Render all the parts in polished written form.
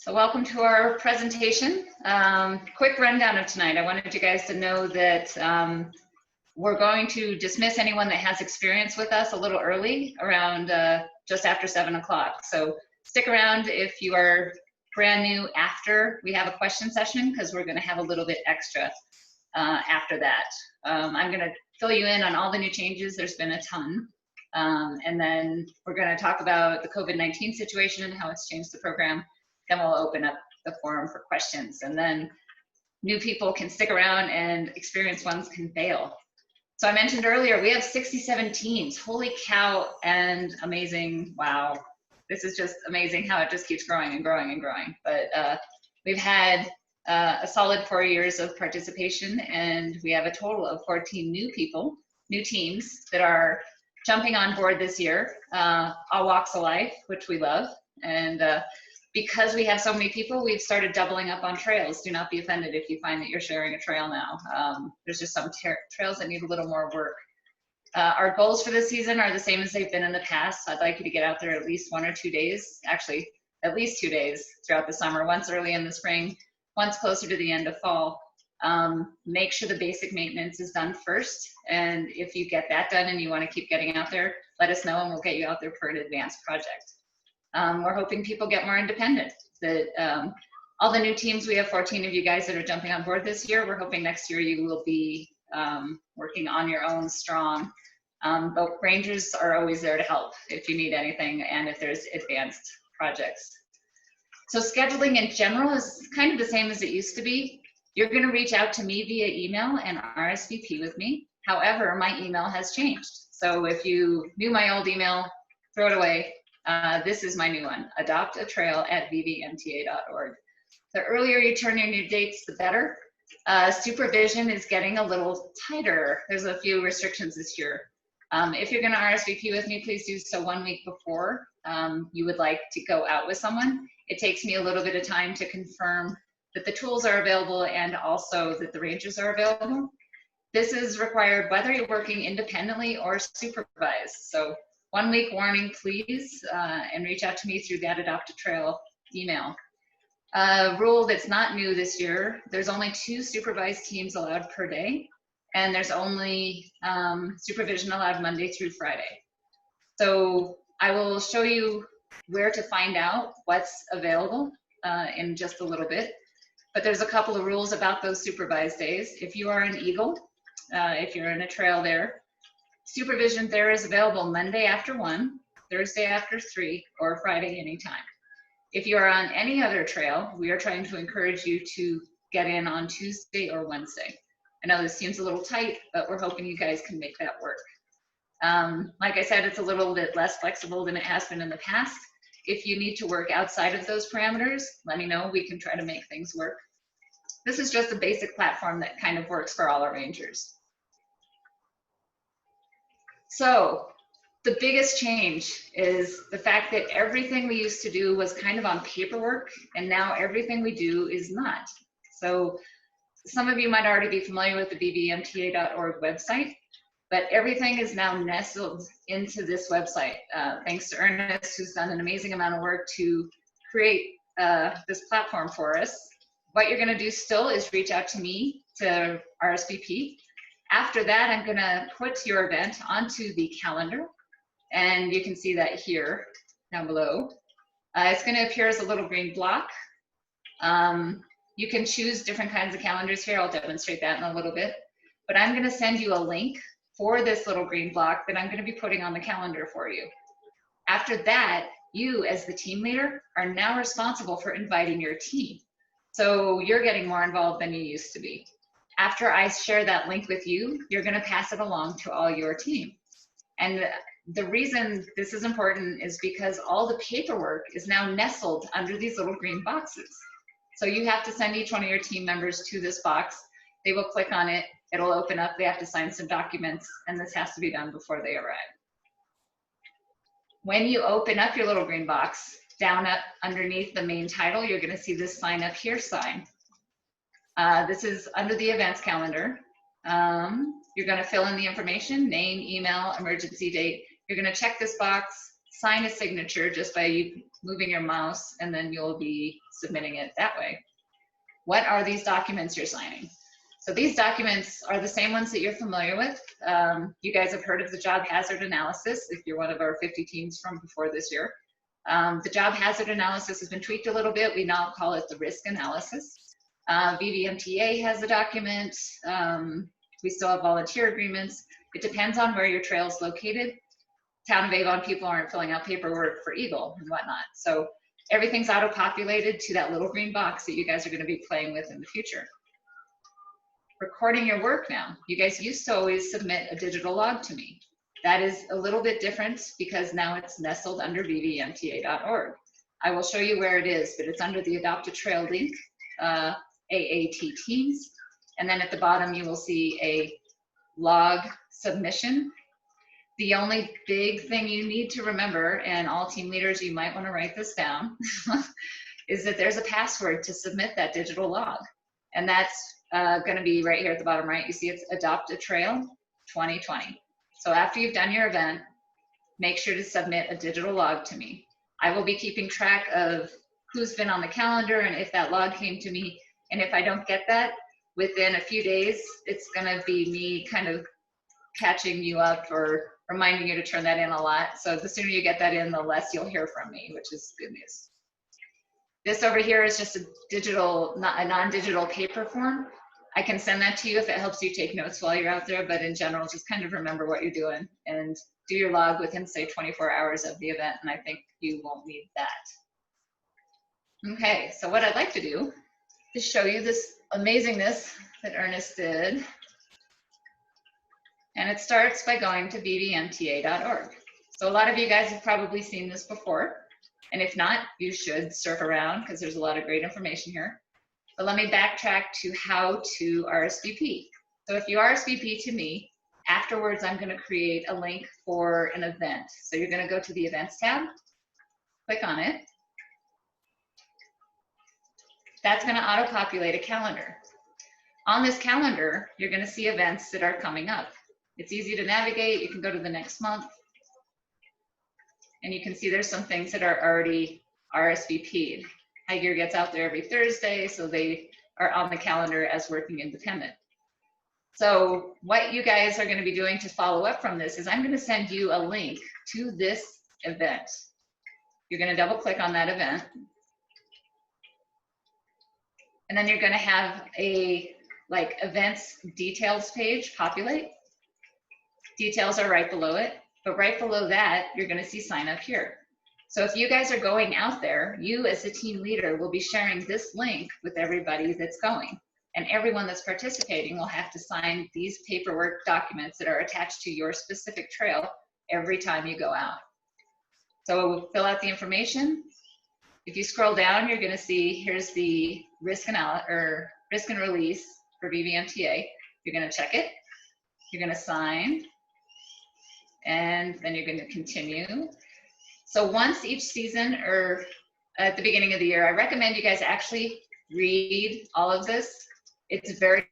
So welcome to our presentation. Quick rundown of tonight. I wanted you guys to know that we're going to dismiss anyone that has experience with us a little early, around just after 7 o'clock. So stick around if you are brand new after we have a question session, because we're going to have a little bit extra after that. I'm going to fill you in on all the new changes. There's been a ton. And then we're going to talk about the COVID-19 situation and how it's changed the program. Then we'll open up the forum for questions. And then new people can stick around and experienced ones can bail. So I mentioned earlier, we have 67 teams. Holy cow, and amazing. Wow. This is just amazing how it just keeps growing and growing and growing. But we've had a solid 4 years of participation, and we have a total of 14 new people, new teams that are jumping on board this year, all walks of life, which we love. And because we have so many people, we've started doubling up on trails. Do not be offended if you find that you're sharing a trail now. There's just some trails that need a little more work. Our goals for this season are the same as they've been in the past. I'd like you to get out there at least 1 or 2 days, actually at least 2 days throughout the summer, once early in the spring, once closer to the end of fall. Make sure the basic maintenance is done first. And if you get that done and you want to keep getting out there, let us know and we'll get you out there for an advanced project. We're hoping people get more independent. That all the new teams, we have 14 of you guys that are jumping on board this year. We're hoping next year you will be working on your own strong. But rangers are always there to help if you need anything and if there's advanced projects. So scheduling in general is kind of the same as it used to be. You're going to reach out to me via email and RSVP with me. However, my email has changed. So if you knew my old email, throw it away. This is my new one, adoptatrail@vvmta.org. The earlier you turn in your dates, the better. Supervision is getting a little tighter. There's a few restrictions this year. If you're going to RSVP with me, please do so 1 week before you would like to go out with someone. It takes me a little bit of time to confirm that the tools are available and also that the rangers are available. This is required whether you're working independently or supervised. So 1 week warning, please, and reach out to me through that Adopt a Trail email. Rule that's not new this year, there's only 2 supervised teams allowed per day, and there's only supervision allowed Monday through Friday. So I will show you where to find out what's available in just a little bit, but there's a couple of rules about those supervised days. If you are an Eagle, if you're in a trail there, supervision there is available Monday after 1, Thursday after 3, or Friday anytime. If you are on any other trail, we are trying to encourage you to get in on Tuesday or Wednesday. I know this seems a little tight, but we're hoping you guys can make that work. Like I said, it's a little bit less flexible than it has been in the past. If you need to work outside of those parameters, let me know. We can try to make things work. This is just a basic platform that kind of works for all our rangers. So the biggest change is the fact that everything we used to do was kind of on paperwork, and now everything we do is not. So some of you might already be familiar with the vvmta.org website, but everything is now nestled into this website. Thanks to Ernest, who's done an amazing amount of work to create this platform for us. What you're going to do still is reach out to me to RSVP. After that, I'm going to put your event onto the calendar, and you can see that here down below. It's going to appear as a little green block. You can choose different kinds of calendars here. I'll demonstrate that in a little bit. But I'm going to send you a link for this little green block that I'm going to be putting on the calendar for you. After that, you as the team leader are now responsible for inviting your team. So you're getting more involved than you used to be. After I share that link with you, you're going to pass it along to all your team. And the reason this is important is because all the paperwork is now nestled under these little green boxes. So you have to send each one of your team members to this box. They will click on it. It'll open up. They have to sign some documents, and this has to be done before they arrive. When you open up your little green box, down up underneath the main title, you're going to see this sign up here sign. This is under the events calendar. You're going to fill in the information, name, email, emergency date. You're going to check this box, sign a signature just by you moving your mouse, and then you'll be submitting it that way. What are these documents you're signing? So these documents are the same ones that you're familiar with. You guys have heard of the job hazard analysis if you're one of our 50 teams from before this year. The job hazard analysis has been tweaked a little bit. We now call it the risk analysis. VVMTA has the document. We still have volunteer agreements. It depends on where your trail is located. Town of Avon people aren't filling out paperwork for Eagle and whatnot. So everything's auto-populated to that little green box that you guys are going to be playing with in the future. Recording your work now. You guys used to always submit a digital log to me. That is a little bit different because now it's nestled under vvmta.org. I will show you where it is, but it's under the Adopt a Trail link, AAT teams. And then at the bottom, you will see a log submission. The only big thing you need to remember, and all team leaders, you might want to write this down, is that there's a password to submit that digital log. And that's going to be right here at the bottom right. You see it's Adopt a Trail 2020. So after you've done your event, make sure to submit a digital log to me. I will be keeping track of who's been on the calendar and if that log came to me. And if I don't get that within a few days, it's going to be me kind of catching you up or reminding you to turn that in a lot. So the sooner you get that in, the less you'll hear from me, which is good news. This over here is just a digital, a non-digital paper form. I can send that to you if it helps you take notes while you're out there, but in general, just kind of remember what you're doing and do your log within, say, 24 hours of the event, and I think you won't need that. Okay, so what I'd like to do is show you this amazingness that Ernest did. And it starts by going to vvmta.org. So a lot of you guys have probably seen this before. And if not, you should surf around because there's a lot of great information here. But let me backtrack to how to RSVP. So if you RSVP to me, afterwards I'm going to create a link for an event. So you're going to go to the Events tab, click on it. That's going to auto-populate a calendar. On this calendar, you're going to see events that are coming up. It's easy to navigate. You can go to the next month. And you can see there's some things that are already RSVP'd. High Gear gets out there every Thursday, so they are on the calendar as working independent. So what you guys are going to be doing to follow up from this is I'm going to send you a link to this event. You're going to double click on that event. And then you're going to have a events details page populate. Details are right below it, but right below that, you're going to see sign up here. So if you guys are going out there, you as the team leader will be sharing this link with everybody that's going. And everyone that's participating will have to sign these paperwork documents that are attached to your specific trail every time you go out. So fill out the information. If you scroll down, you're going to see here's the risk and release for VVMTA. You're going to check it. You're going to sign. And then you're going to continue. So once each season or at the beginning of the year, I recommend you guys actually read all of this. It's very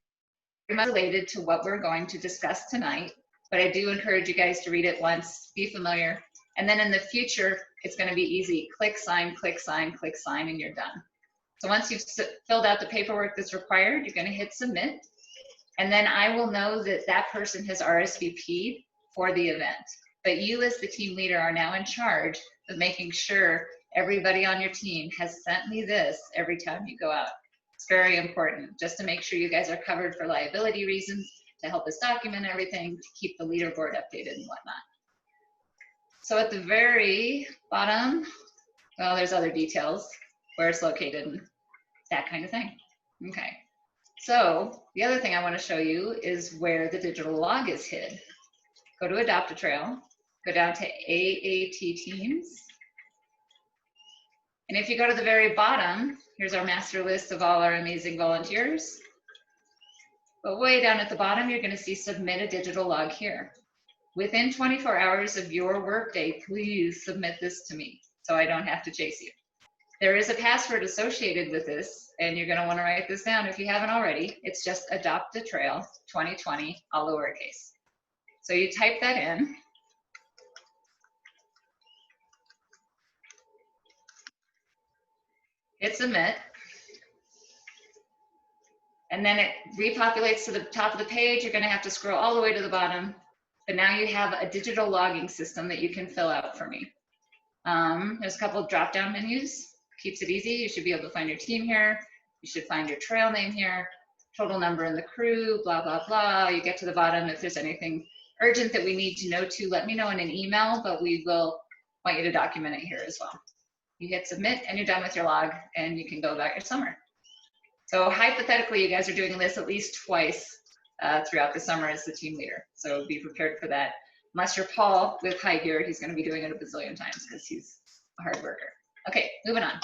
much related to what we're going to discuss tonight, but I do encourage you guys to read it once, be familiar, and then in the future, it's going to be easy. Click, sign, and you're done. So once you've filled out the paperwork that's required, you're going to hit submit, and then I will know that that person has RSVP'd for the event. But you as the team leader are now in charge of making sure everybody on your team has sent me this every time you go out. It's very important just to make sure you guys are covered for liability reasons, to help us document everything, to keep the leaderboard updated and whatnot. So at the very bottom, well, there's other details, where it's located and that kind of thing. Okay, so the other thing I want to show you is where the digital log is hid. Go to Adopt a Trail, go down to AAT teams. And if you go to the very bottom, here's our master list of all our amazing volunteers. But way down at the bottom, you're going to see submit a digital log here. Within 24 hours of your workday, please submit this to me so I don't have to chase you. There is a password associated with this, and you're going to want to write this down if you haven't already. It's just Adopt a Trail 2020, all lowercase. So you type that in. hit submit, and then it repopulates to the top of the page. You're going to have to scroll all the way to the bottom, but now you have a digital logging system that you can fill out for me. There's a couple of drop-down menus, keeps it easy. You should be able to find your team here. You should find your trail name here, total number in the crew, blah, blah, blah. You get to the bottom. If there's anything urgent that we need to know to, let me know in an email, but we will want you to document it here as well. You hit submit and you're done with your log and you can go about your summer. So hypothetically, you guys are doing this at least twice throughout the summer as the team leader. So be prepared for that. Unless you're Paul with high gear, he's going to be doing it a bazillion times because he's a hard worker. Okay, moving on.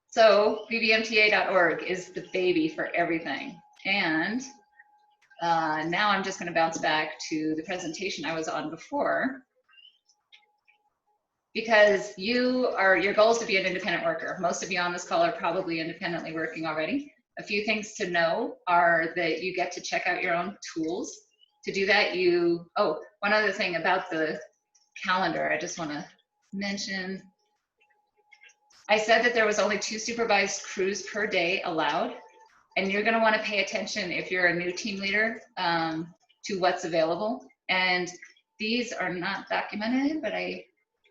So bbmta.org is the baby for everything. And now I'm just going to bounce back to the presentation I was on before, because your goal is to be an independent worker. Most of you on this call are probably independently working already. A few things to know are that you get to check out your own tools. To do that, one other thing about the calendar I just want to mention. I said that there was only 2 supervised crews per day allowed, and you're going to want to pay attention if you're a new team leader to what's available. And these are not documented, but I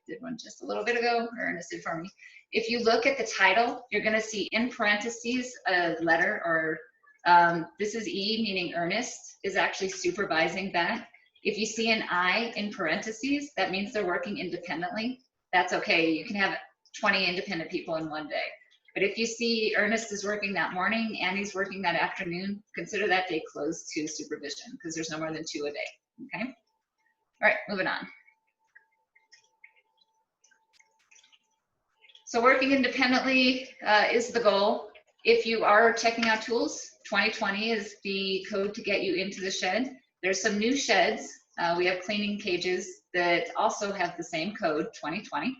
did one just a little bit ago, or Ernest did for me. If you look at the title, you're going to see in parentheses a letter, or this is E, meaning Ernest is actually supervising that. If you see an I in parentheses, that means they're working independently. That's okay. You can have 20 independent people in one day. But if you see Ernest is working that morning and he's working that afternoon, consider that day closed to supervision because there's no more than 2 a day, okay? All right, moving on. So working independently is the goal. If you are checking out tools, 2020 is the code to get you into the shed. There's some new sheds. We have cleaning cages that also have the same code, 2020.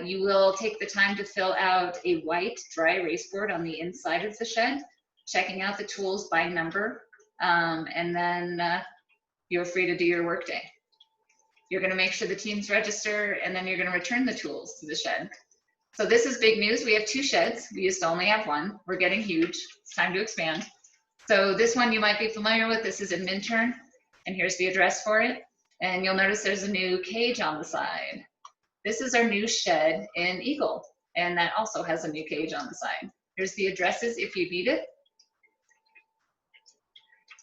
You will take the time to fill out a white dry erase board on the inside of the shed, checking out the tools by number, and then you're free to do your workday. You're going to make sure the teams register, and then you're going to return the tools to the shed. So this is big news. We have 2 sheds. We used to only have 1. We're getting huge. It's time to expand. So this one you might be familiar with. This is in Minturn, and here's the address for it. And you'll notice there's a new cage on the side. This is our new shed in Eagle, and that also has a new cage on the side. Here's the addresses if you need it.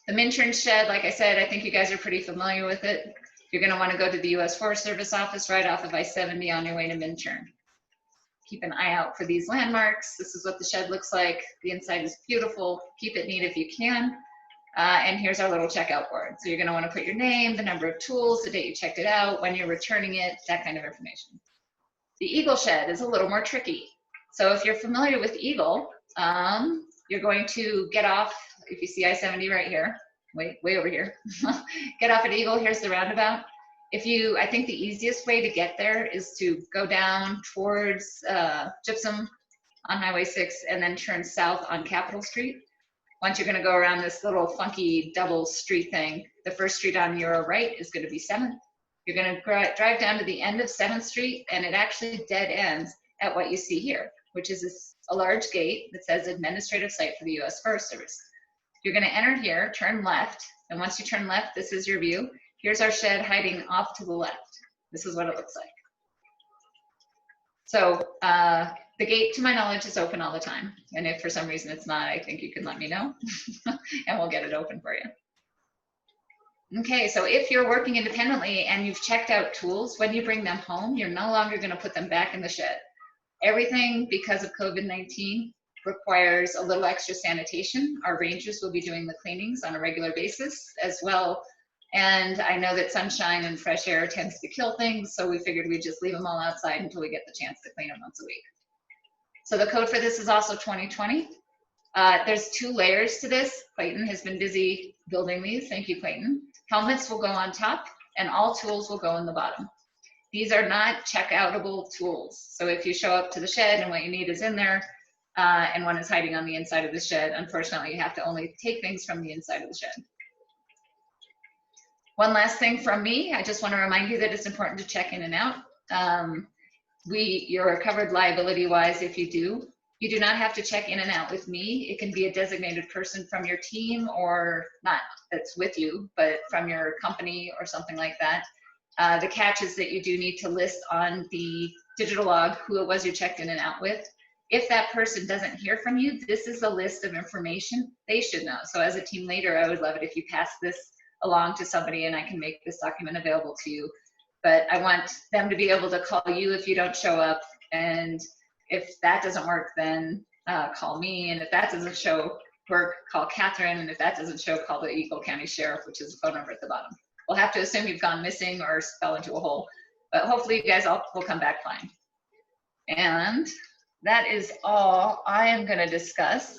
The Minturn shed, like I said, I think you guys are pretty familiar with it. You're going to want to go to the U.S. Forest Service office right off of I-70 on your way to Minturn. Keep an eye out for these landmarks. This is what the shed looks like. The inside is beautiful. Keep it neat if you can. And here's our little checkout board. So you're going to want to put your name, the number of tools, the date you checked it out, when you're returning it, that kind of information. The Eagle shed is a little more tricky. So if you're familiar with Eagle, you're going to get off, if you see I-70 right here, way over here, get off at Eagle. Here's the roundabout. I think the easiest way to get there is to go down towards Gypsum on Highway 6 and then turn south on Capitol Street. Once you're going to go around this little funky double street thing, the first street on your right is going to be 7th. You're going to drive down to the end of 7th Street, and it actually dead ends at what you see here, which is a large gate that says Administrative Site for the U.S. Forest Service. You're going to enter here, turn left, and once you turn left, this is your view. Here's our shed hiding off to the left. This is what it looks like. So the gate, to my knowledge, is open all the time. And if for some reason it's not, I think you can let me know and we'll get it open for you. Okay, so if you're working independently and you've checked out tools, when you bring them home, you're no longer going to put them back in the shed. Everything, because of COVID-19, requires a little extra sanitation. Our rangers will be doing the cleanings on a regular basis as well. And I know that sunshine and fresh air tends to kill things, so we figured we'd just leave them all outside until we get the chance to clean them once a week. So the code for this is also 2020. There's 2 layers to this. Clayton has been busy building these. Thank you, Clayton. Helmets will go on top, and all tools will go in the bottom. These are not check-outable tools. So if you show up to the shed and what you need is in there, and one is hiding on the inside of the shed, unfortunately, you have to only take things from the inside of the shed. One last thing from me, I just want to remind you that it's important to check in and out. You're covered liability-wise if you do. You do not have to check in and out with me. It can be a designated person from your team, or not that's with you, but from your company or something like that. The catch is that you do need to list on the digital log who it was you checked in and out with. If that person doesn't hear from you, this is a list of information they should know. So as a team leader, I would love it if you pass this along to somebody and I can make this document available to you. But I want them to be able to call you if you don't show up. And if that doesn't work, then call me. And if that doesn't work, call Catherine. And if that doesn't show, call the Eagle County Sheriff, which is the phone number at the bottom. We'll have to assume you've gone missing or fell into a hole, but hopefully you guys all will come back fine. And that is all I am going to discuss.